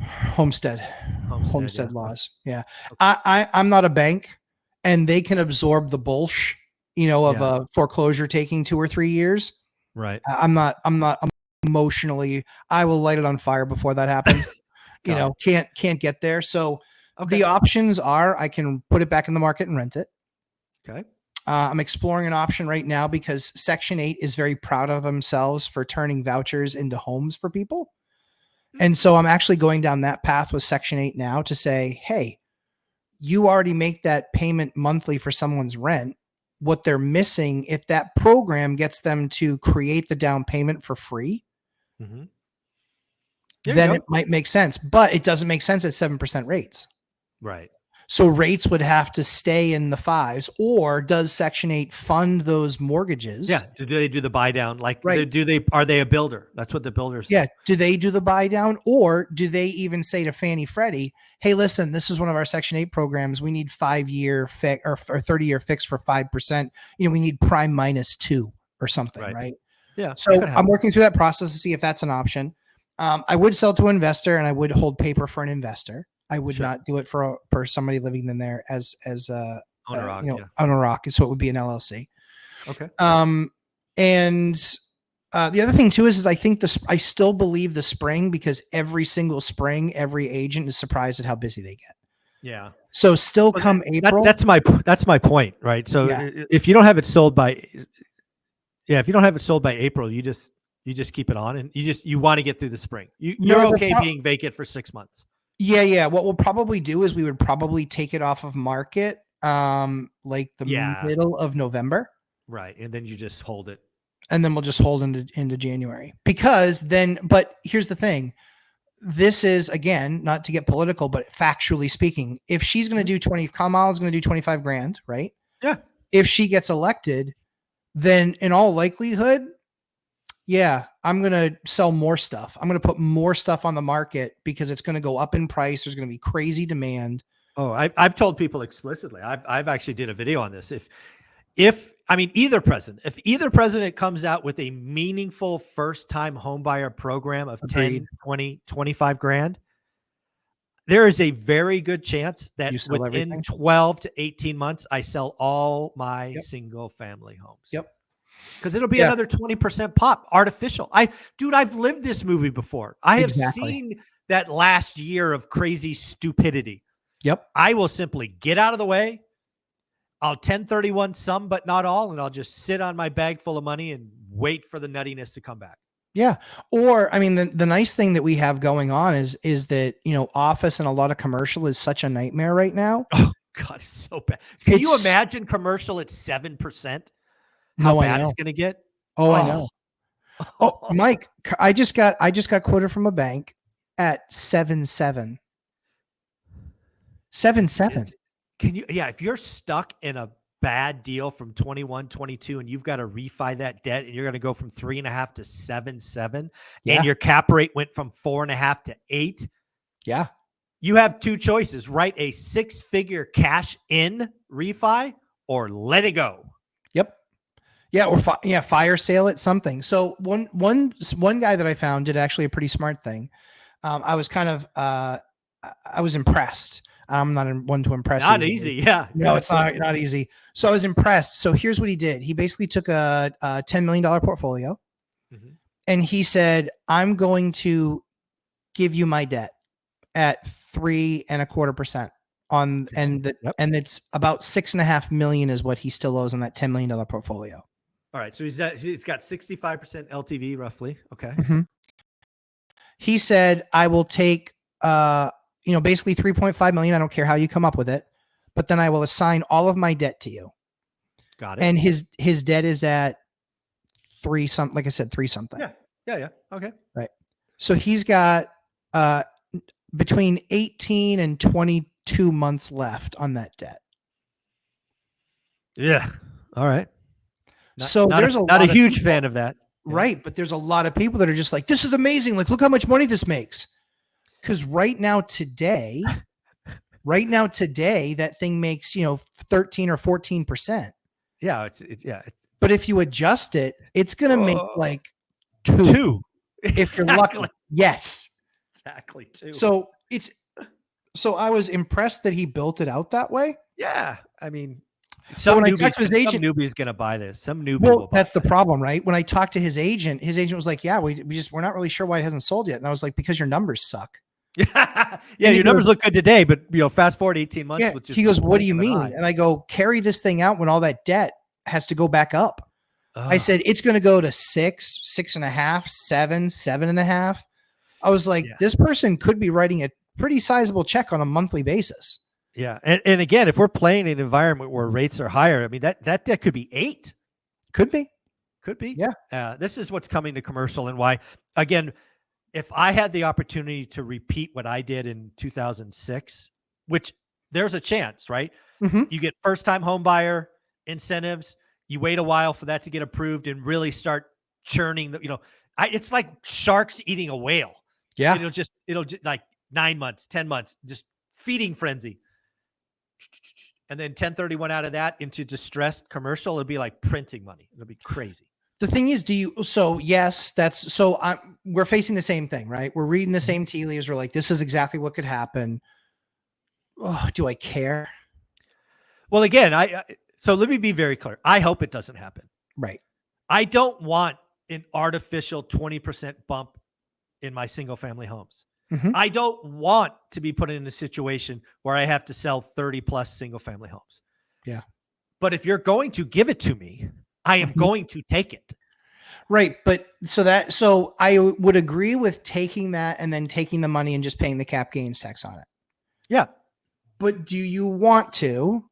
Speaker 2: homestead laws. Yeah.
Speaker 1: Okay.
Speaker 2: I'm not a bank, and they can absorb the bullshit, of a foreclosure taking 2 or 3 years.
Speaker 1: Right.
Speaker 2: I'm not emotionally, I will light it on fire before that happens. Can't get there. So the options are I can put it back in the market and rent it.
Speaker 1: Okay.
Speaker 2: I'm exploring an option right now because Section 8 is very proud of themselves for turning vouchers into homes for people. And so I'm actually going down that path with Section 8 now to say, hey, you already make that payment monthly for someone's rent. What they're missing, if that program gets them to create the down payment for free,
Speaker 1: Mhm.
Speaker 2: then it might make sense, but it doesn't make sense at 7% rates.
Speaker 1: Right.
Speaker 2: So rates would have to stay in the 5s, or does Section 8 fund those mortgages?
Speaker 1: Yeah. Do they do the buy down? Like,
Speaker 2: Right.
Speaker 1: are they a builder? That's what the builders.
Speaker 2: Yeah. Do they do the buy down, or do they even say to Fannie Freddie, hey, listen, this is one of our Section 8 programs. We need 5-year fix or 30-year fix for 5%. We need prime -2 or something. Right.
Speaker 1: Yeah.
Speaker 2: So I'm working through that process to see if that's an option. I would sell to an investor, and I would hold paper for an investor. I would not do it for somebody living in there as owner-occupied. So it would be an LLC.
Speaker 1: Okay.
Speaker 2: And the other thing too is I think I still believe the spring, because every single spring, every agent is surprised at how busy they get.
Speaker 1: Yeah.
Speaker 2: So still come April.
Speaker 1: That's my point, right? So if you don't have it sold by, if you don't have it sold by April, you just keep it on, and you want to get through the spring. You're okay being vacant for 6 months.
Speaker 2: Yeah. What we'll probably do is we would probably take it off of market, like the middle of November.
Speaker 1: Right. And then you just hold it.
Speaker 2: And then we'll just hold into January, because then, but here's the thing. This is, again, not to get political, but factually speaking, if she's going to do Kamala's going to do 25 grand, right?
Speaker 1: Yeah.
Speaker 2: If she gets elected, then in all likelihood, I'm going to sell more stuff. I'm going to put more stuff on the market, because it's going to go up in price. There's going to be crazy demand.
Speaker 1: Oh, I've told people explicitly. I've actually did a video on this. If either president comes out with a meaningful first-time homebuyer program of 10, 20, 25 grand, there is a very good chance that within 12 to 18 months, I sell all my single-family homes.
Speaker 2: Yep.
Speaker 1: Because it'll be another 20% pop, artificial. I've lived this movie before. I have seen that last year of crazy stupidity.
Speaker 2: Yep.
Speaker 1: I will simply get out of the way. I'll 1031 some, but not all, and I'll just sit on my bag full of money and wait for the nuttiness to come back.
Speaker 2: Yeah. Or, the nice thing that we have going on is that, office and a lot of commercial is such a nightmare right now.
Speaker 1: Oh God, it's so bad. Can you imagine commercial at 7%? How bad it's going to get?
Speaker 2: Oh, I know. Oh, Mike, I just got quoted from a bank at 7.7. 7.7.
Speaker 1: Can you? Yeah, if you're stuck in a bad deal from 21, 22, and you've got to refi that debt, and you're going to go from 3.5 to 7.7, and your cap rate went from 4.5 to 8.
Speaker 2: Yeah,
Speaker 1: you have two choices: write a 6-figure cash in refi, or let it go.
Speaker 2: Yep. Yeah, or fire sale it, something. So one guy that I found did actually a pretty smart thing. I was kind of I was impressed. I'm not one to impress.
Speaker 1: Not easy. Yeah.
Speaker 2: No, it's not easy. So I was impressed. So here's what he did. He basically took a $10 million portfolio, and he said, I'm going to give you my debt at 3.25% on, and it's about $6.5 million is what he still owes on that $10 million portfolio.
Speaker 1: All right. So he's got 65% LTV roughly. Okay.
Speaker 2: Mm-hmm. He said, I will take, basically 3.5 million. I don't care how you come up with it, but then I will assign all of my debt to you.
Speaker 1: Got it.
Speaker 2: And his debt is at 3 something. Like I said, 3 something.
Speaker 1: Yeah. Okay.
Speaker 2: Right. So he's got between 18 and 22 months left on that debt.
Speaker 1: Yeah. All right.
Speaker 2: There's
Speaker 1: not a huge fan of that.
Speaker 2: Right. But there's a lot of people that are just like, this is amazing. Like, look how much money this makes. Because right now today, that thing makes 13 or 14%.
Speaker 1: Yeah,
Speaker 2: But if you adjust it, it's gonna make like 2. If you're lucky. Yes,
Speaker 1: exactly 2.
Speaker 2: So I was impressed that he built it out that way.
Speaker 1: Yeah, some newbie's gonna buy this. Some newbie will buy
Speaker 2: that's the problem, right? When I talked to his agent was like, "Yeah, we're not really sure why it hasn't sold yet." And I was like, "Because your numbers suck."
Speaker 1: Your numbers look good today, but fast forward 18 months.
Speaker 2: Yeah. He goes, "What do you mean?" And I go, "Carry this thing out when all that debt has to go back up." I said, "It's going to go to 6, 6.5, 7, 7.5." I was like, "This person could be writing a pretty sizable check on a monthly basis."
Speaker 1: Yeah. And again, if we're playing in an environment where rates are higher, I mean, that debt could be 8.
Speaker 2: Could be.
Speaker 1: Could be.
Speaker 2: Yeah.
Speaker 1: This is what's coming to commercial and why, again, if I had the opportunity to repeat what I did in 2006, which there's a chance, right?
Speaker 2: Mhm.
Speaker 1: You get first-time home buyer incentives. You wait a while for that to get approved and really start churning the, it's like sharks eating a whale.
Speaker 2: Yeah.
Speaker 1: It'll just like 9 months, 10 months, just feeding frenzy. And then 1031 out of that into distressed commercial. It'll be like printing money. It'll be crazy.
Speaker 2: The thing is, yes, we're facing the same thing, right? We're reading the same tea leaves. We're like, this is exactly what could happen. Oh, do I care?
Speaker 1: Well, again, so let me be very clear. I hope it doesn't happen.
Speaker 2: Right.
Speaker 1: I don't want an artificial 20% bump in my single family homes.
Speaker 2: Mhm.
Speaker 1: I don't want to be put in a situation where I have to sell 30 plus single family homes.
Speaker 2: Yeah.
Speaker 1: But if you're going to give it to me, I am going to take it.
Speaker 2: Right. But so I would agree with taking that and then taking the money and just paying the cap gains tax on it.
Speaker 1: Yeah.
Speaker 2: But do you want to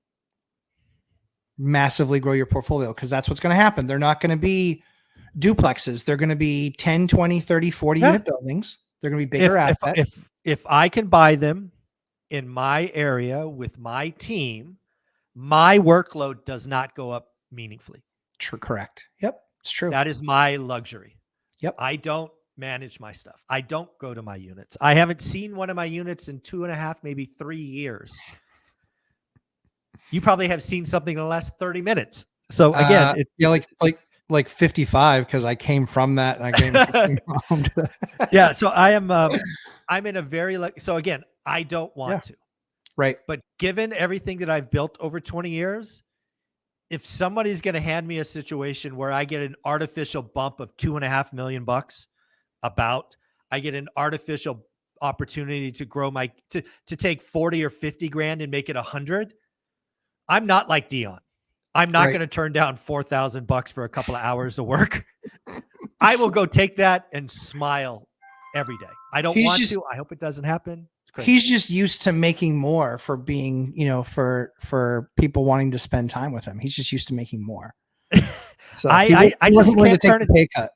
Speaker 2: massively grow your portfolio? Because that's what's going to happen. They're not going to be duplexes. They're going to be 10, 20, 30, 40 unit buildings. They're going to be bigger assets.
Speaker 1: If I can buy them in my area with my team, my workload does not go up meaningfully.
Speaker 2: True. Correct. Yep. It's true.
Speaker 1: That is my luxury.
Speaker 2: Yep.
Speaker 1: I don't manage my stuff. I don't go to my units. I haven't seen one of my units in 2.5, maybe 3 years. You probably have seen something in the last 30 minutes. So again,
Speaker 2: like 55, because I came from that and I came home to that.
Speaker 1: Yeah. So I'm in a very so again, I don't want to.
Speaker 2: Right.
Speaker 1: But given everything that I've built over 20 years, if somebody's going to hand me a situation where I get an artificial bump of $2.5 million, I get an artificial opportunity to grow to take 40 or 50 grand and make it 100. I'm not like Dion. I'm not going to turn down $4,000 for a couple of hours of work. I will go take that and smile every day. I don't want to. I hope it doesn't happen.
Speaker 2: He's just used to making more for being, for people wanting to spend time with him. He's just used to making more. So
Speaker 1: I just can't
Speaker 2: turn a pay cut.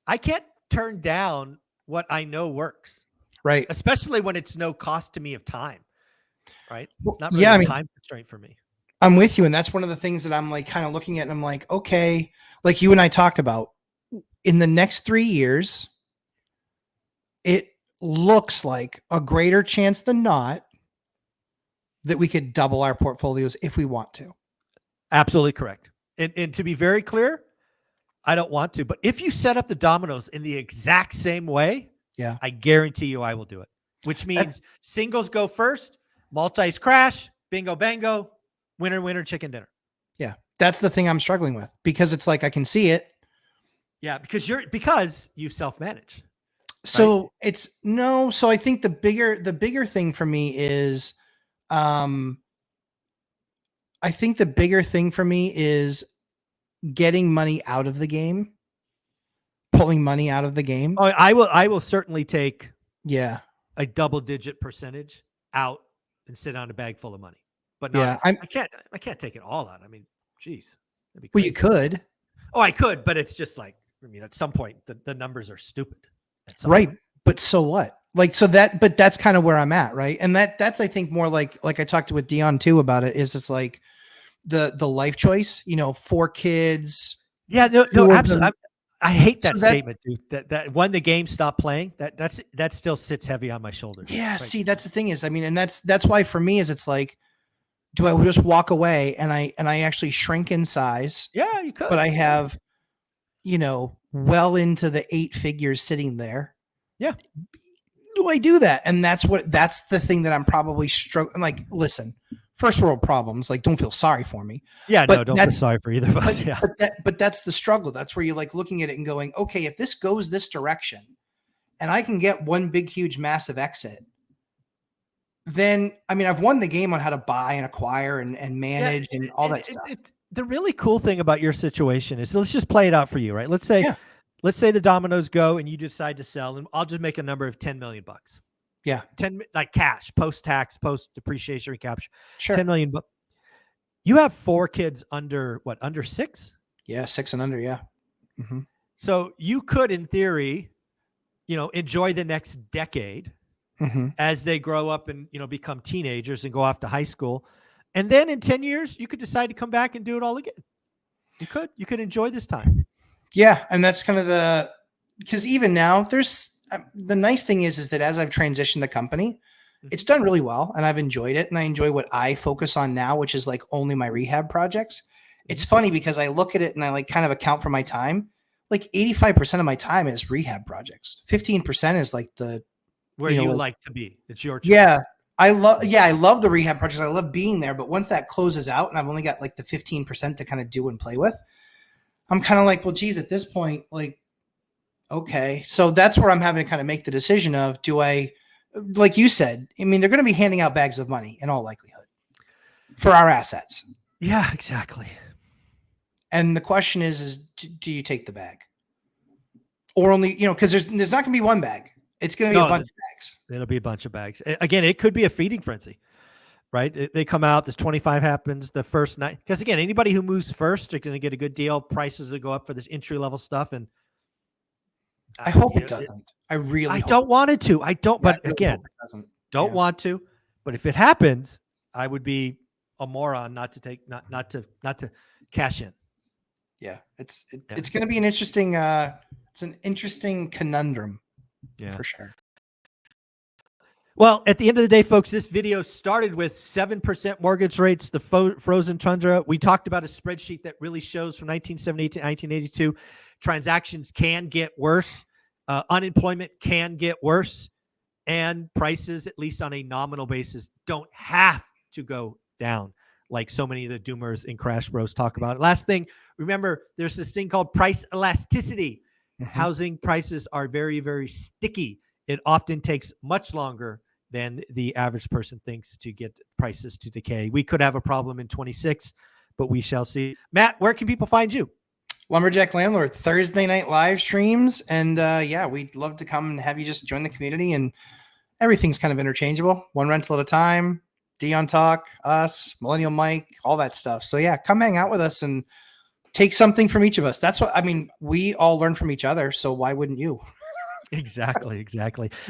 Speaker 1: I can't turn down what I know works.
Speaker 2: Right.
Speaker 1: Especially when it's no cost to me of time. Right. It's not really a time constraint for me.
Speaker 2: I'm with you. And that's one of the things that I'm like kind of looking at. And I'm like, okay, like you and I talked about, in the next 3 years, it looks like a greater chance than not that we could double our portfolios if we want to.
Speaker 1: Absolutely correct. And to be very clear, I don't want to, but if you set up the dominoes in the exact same way, I guarantee you I will do it, which means singles go first, multis crash, bingo, bango, winner, winner, chicken dinner.
Speaker 2: Yeah. That's the thing I'm struggling with, because it's like, I can see it.
Speaker 1: Yeah. Because you self-manage.
Speaker 2: So so I think the bigger thing for me is, getting money out of the game, pulling money out of the game.
Speaker 1: Oh, I will certainly take
Speaker 2: a
Speaker 1: double-digit percentage out and sit on a bag full of money, but not, I can't take it all out. I mean, geez.
Speaker 2: Well, you could.
Speaker 1: Oh, I could, but it's just like, I mean, at some point the numbers are stupid.
Speaker 2: Right. But so what? But that's kind of where I'm at. Right. And that's, I think, more like I talked with Dion too about it, is it's like the life choice, 4 kids.
Speaker 1: Yeah, no, absolutely. I hate that statement, dude. That when the game stopped playing, that still sits heavy on my shoulders.
Speaker 2: Yeah. Right. See, that's the thing is, I mean, and that's why for me is, it's like, do I just walk away and I actually shrink in size?
Speaker 1: Yeah, you could.
Speaker 2: But I have, well into the 8 figures sitting there.
Speaker 1: Yeah.
Speaker 2: Do I do that? And that's the thing that I'm probably struggling. Like, listen, first world problems, like, don't feel sorry for me.
Speaker 1: Yeah, no, don't feel sorry for either of us. Yeah.
Speaker 2: But that's the struggle. That's where you're like looking at it and going, okay, if this goes this direction and I can get one big, huge, massive exit, then, I mean, I've won the game on how to buy and acquire and manage and all that stuff.
Speaker 1: The really cool thing about your situation is, let's just play it out for you, right? Let's say the dominoes go and you decide to sell, and I'll just make a number of $10 million.
Speaker 2: Yeah.
Speaker 1: 10, like cash, post-tax, post-depreciation recapture.
Speaker 2: Sure.
Speaker 1: 10 million. But you have 4 kids under what? Under 6?
Speaker 2: Yeah. 6 and under. Yeah. Mm-hmm.
Speaker 1: So you could, in theory, enjoy the next decade as they grow up and, become teenagers and go off to high school. And then in 10 years, you could decide to come back and do it all again. You could enjoy this time.
Speaker 2: Yeah. And that's kind of because even now there's the nice thing is that as I've transitioned the company, it's done really well and I've enjoyed it. And I enjoy what I focus on now, which is like only my rehab projects. It's funny because I look at it and I like kind of account for my time. Like 85% of my time is rehab projects. 15% is like
Speaker 1: where you like to be. It's your choice.
Speaker 2: Yeah. I love the rehab projects. I love being there. But once that closes out and I've only got like the 15% to kind of do and play with, I'm kind of like, well, geez, at this point, like, okay. So that's where I'm having to kind of make the decision of, do I, like you said, I mean, they're going to be handing out bags of money in all likelihood for our assets.
Speaker 1: Yeah, exactly.
Speaker 2: And the question is do you take the bag? Or only, because there's not going to be one bag. It's going to be a bunch of bags.
Speaker 1: It'll be a bunch of bags. Again, it could be a feeding frenzy, right? They come out, this 25 happens the first night. Because again, anybody who moves first are going to get a good deal. Prices will go up for this entry level stuff. And
Speaker 2: I hope it doesn't. I
Speaker 1: don't want it to. I don't, but again, don't want to. But if it happens, I would be a moron not to cash in.
Speaker 2: Yeah, it's going to be an interesting. It's an interesting conundrum. Yeah, for sure.
Speaker 1: Well, at the end of the day, folks, this video started with 7% mortgage rates, the frozen tundra. We talked about a spreadsheet that really shows from 1978 to 1982, transactions can get worse, unemployment can get worse, and prices, at least on a nominal basis, don't have to go down like so many of the doomers and crash bros talk about. Last thing, remember, there's this thing called price elasticity. Housing prices are very, very sticky. It often takes much longer than the average person thinks to get prices to decay. We could have a problem in 26, but we shall see. Matt, where can people find you?
Speaker 2: Lumberjack Landlord, Thursday night live streams. And we'd love to come and have you just join the community, and everything's kind of interchangeable. One rental at a time, Dion Talk, us, Millennial Mike, all that stuff. So yeah, come hang out with us and take something from each of us. That's what I mean. We all learn from each other. So why wouldn't you?
Speaker 1: Exactly.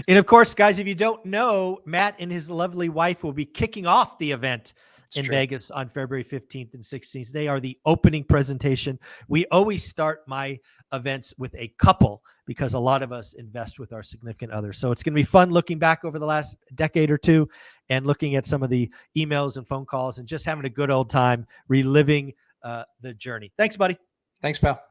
Speaker 1: And of course, guys, if you don't know, Matt and his lovely wife will be kicking off the event in Vegas on February 15th and 16th. They are the opening presentation. We always start my events with a couple because a lot of us invest with our significant others. So it's going to be fun looking back over the last decade or two and looking at some of the emails and phone calls and just having a good old time reliving the journey. Thanks, buddy.
Speaker 2: Thanks, pal.